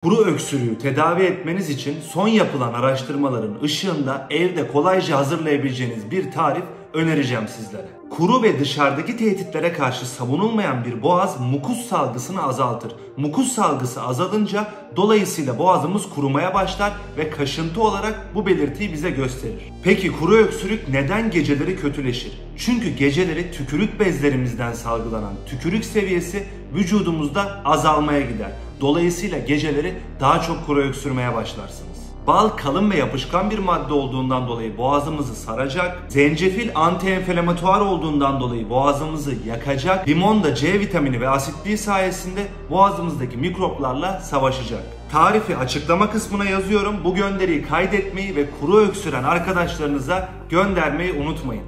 Kuru öksürüğü tedavi etmeniz için son yapılan araştırmaların ışığında evde kolayca hazırlayabileceğiniz bir tarif önereceğim sizlere. Kuru ve dışarıdaki tehditlere karşı savunulmayan bir boğaz mukus salgısını azaltır. Mukus salgısı azalınca dolayısıyla boğazımız kurumaya başlar ve kaşıntı olarak bu belirtiyi bize gösterir. Peki kuru öksürük neden geceleri kötüleşir? Çünkü geceleri tükürük bezlerimizden salgılanan tükürük seviyesi vücudumuzda azalmaya gider. Dolayısıyla geceleri daha çok kuru öksürmeye başlarsınız. Bal kalın ve yapışkan bir madde olduğundan dolayı boğazımızı saracak. Zencefil anti-enflamatuar olduğundan dolayı boğazımızı yakacak. Limon da C vitamini ve asitliği sayesinde boğazımızdaki mikroplarla savaşacak. Tarifi açıklama kısmına yazıyorum. Bu gönderiyi kaydetmeyi ve kuru öksüren arkadaşlarınıza göndermeyi unutmayın.